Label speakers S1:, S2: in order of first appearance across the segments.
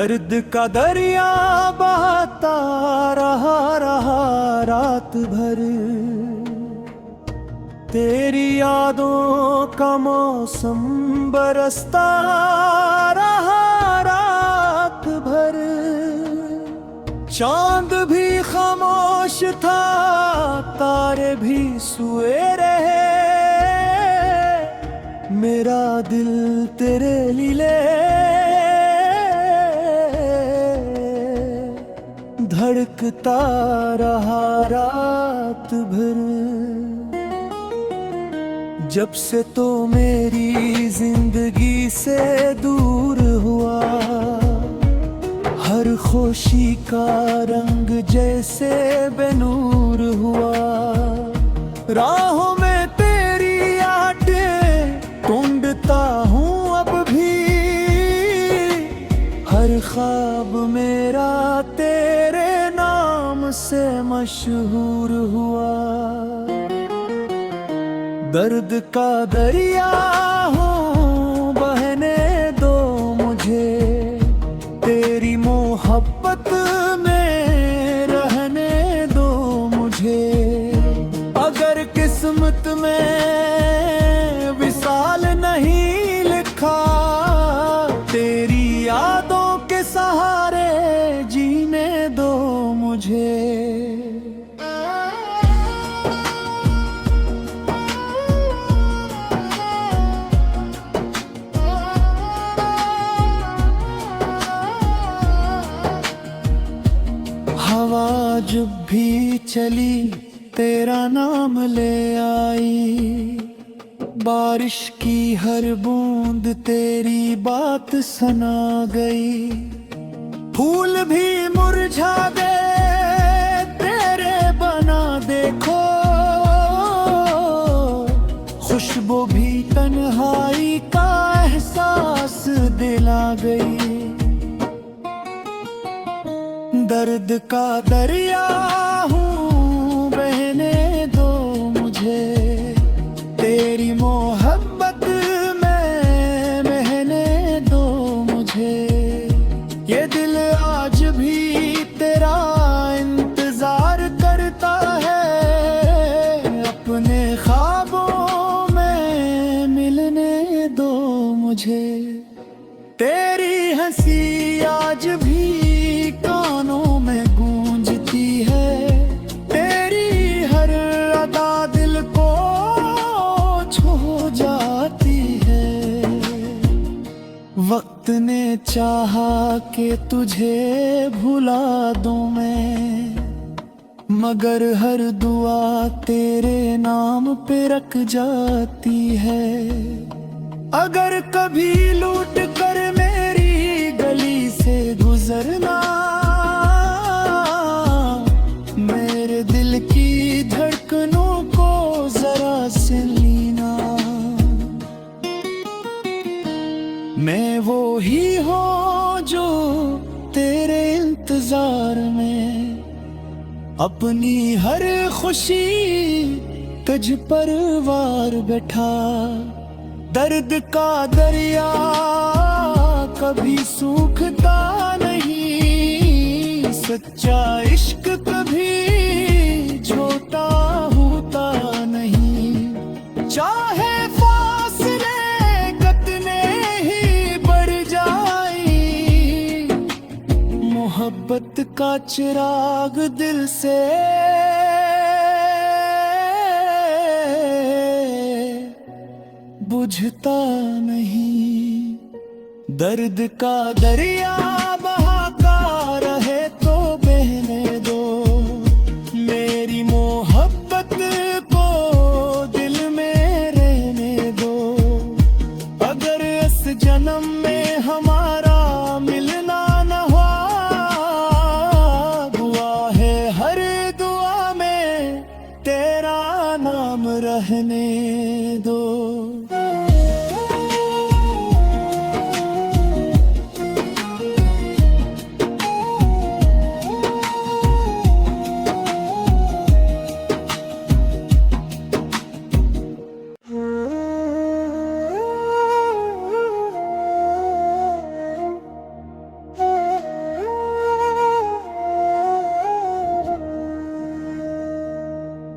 S1: दर्द का दरिया बहता रहा रात भर, तेरी यादों का मौसम बरसता रहा रात भर। चांद भी खामोश था, तारे भी सोए रहे, मेरा दिल तेरे लिए धड़कता रहा रात भर। जब से तो मेरी जिंदगी से दूर हुआ, हर खुशी का रंग जैसे बेनूर हुआ। राहों में तेरी आटें ढूंढता हूँ अब भी, हर ख्वाब मेरा तेरे नाम से मशहूर हुआ। दर्द का दरिया हूँ, बहने दो मुझे, तेरी मोहब्बत में रहने दो मुझे। अगर किस्मत में विसाल नहीं लिखा, तेरी यादों के सहारे जीने दो मुझे। हवा जब भी चली तेरा नाम ले आई, बारिश की हर बूंद तेरी बात सुना गई। फूल भी मुरझा गए तेरे बना देखो, खुशबू भी तन्हाई का एहसास दिला गई। दर्द का दरिया हूँ, बहने दो मुझे, तेरी मोहब्बत में बहने दो मुझे। ये दिल आज भी तेरा इंतजार करता है, अपने ख्वाबों में मिलने दो मुझे। तेरी हंसी आज भी कानों में गूंजती है, तेरी हर अदा दिल को छू जाती है। वक्त ने चाहा कि तुझे भुला दूं मैं, मगर हर दुआ तेरे नाम पे रख जाती है। अगर कभी लूट कर मेरी गली से गुजरना, मेरे दिल की धड़कनों को जरा से लेना। मैं वो ही हूँ जो तेरे इंतजार में अपनी हर खुशी तुझ पर वार बैठा। दर्द का दरिया कभी सूखता नहीं, सच्चा इश्क कभी छोटा होता नहीं। चाहे फासले कितने ही बढ़ जाए, मोहब्बत का चिराग दिल से बुझता नहीं। दर्द का दरिया बहाता रहे तो बहने दो, मेरी मोहब्बत को दिल में रहने दो। अगर इस जन्म में हमारा मिलना न हुआ, दुआ है हर दुआ में तेरा नाम रहने दो।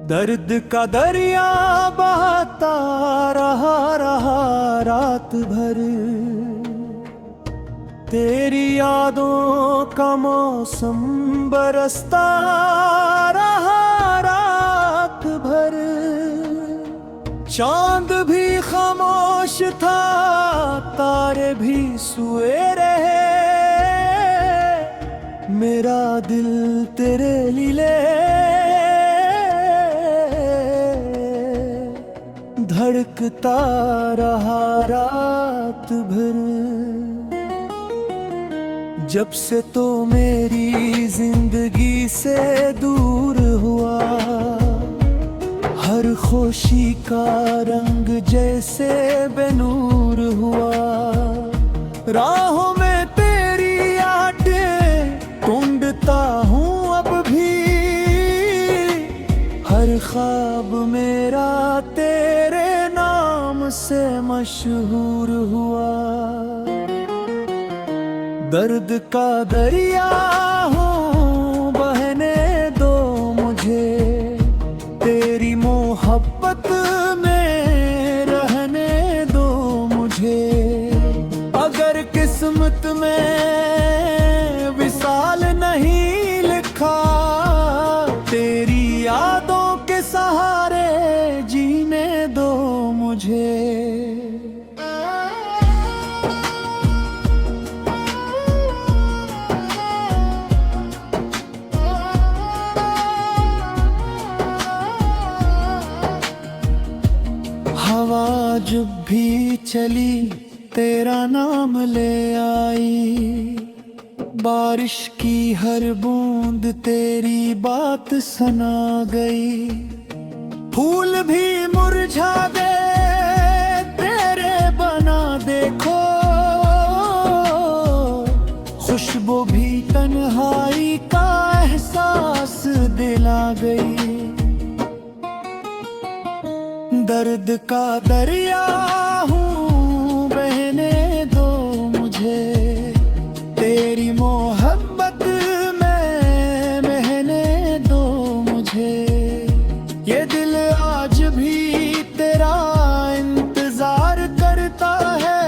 S1: दर्द का दरिया बहता रहा रात भर, तेरी यादों का मौसम बरसता रहा रात भर। चांद भी खामोश था, तारे भी सोए रहे, मेरा दिल तेरे लिए धड़कता रहा रात भर। जब से तो मेरी जिंदगी से दूर हुआ, हर खुशी का रंग जैसे बेनूर हुआ। राहों में तेरी आटें ढूंढता हूँ अब भी, हर ख्वाब मेरा तेरे नाम से मशहूर हुआ। दर्द का दरिया हूँ, बहने दो मुझे, तेरी मोहब्बत में रहने दो मुझे। अगर किस्मत में विसाल नहीं लिखा, तेरी यादों के सहारे जीने दो मुझे। हवा जब भी चली तेरा नाम ले आई, बारिश की हर बूंद तेरी बात सुना गई। फूल भी मुरझा गए तेरे बना देखो, खुशबू भी तन्हाई का एहसास दिला गई। दर्द का दरिया हूँ, बहने दो मुझे, तेरी मोहब्बत में बहने दो मुझे। ये दिल आज भी तेरा इंतजार करता है,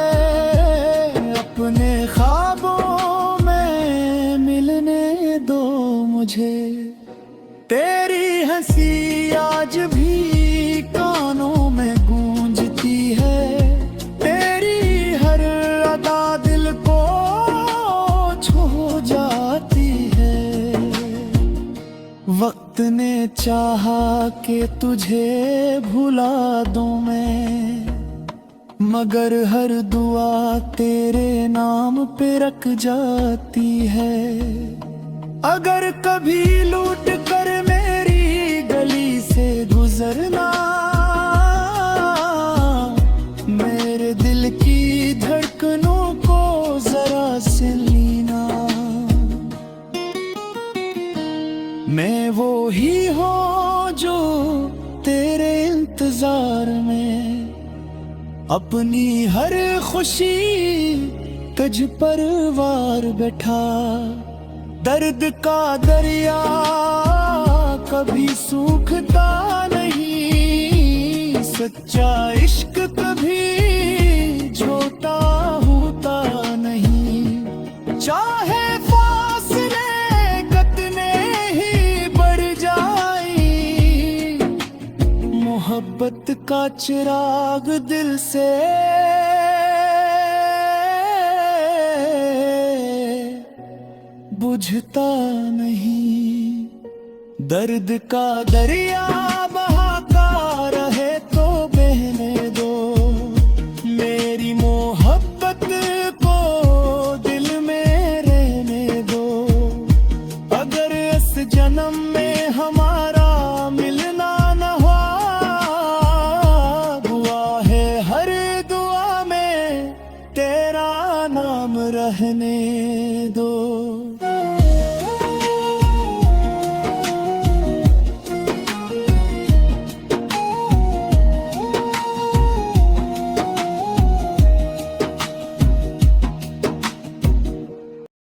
S1: अपने ख्वाबों में मिलने दो मुझे। तेरी हंसी आज भी कानों में गूंजती है, तेरी हर अदा दिल को छू जाती है। वक्त ने चाहा कि तुझे भुला दूं मैं, मगर हर दुआ तेरे नाम पे रख जाती है। अगर कभी लूट कर मेरी गली से गुजरना, मेरे दिल की धड़कनों को जरा से लेना। मैं वो ही हूँ जो तेरे इंतजार में अपनी हर खुशी तुझ पर वार बैठा। दर्द का दरिया कभी सूखता नहीं, सच्चा इश्क कभी छोटा होता नहीं। चाहे फासले कितने ही बढ़ जाए, मोहब्बत का चिराग दिल से बुझता नहीं। दर्द का दरिया बहाता रहे तो बहने दो, मेरी मोहब्बत को दिल में रहने दो। अगर इस जन्म में हमारा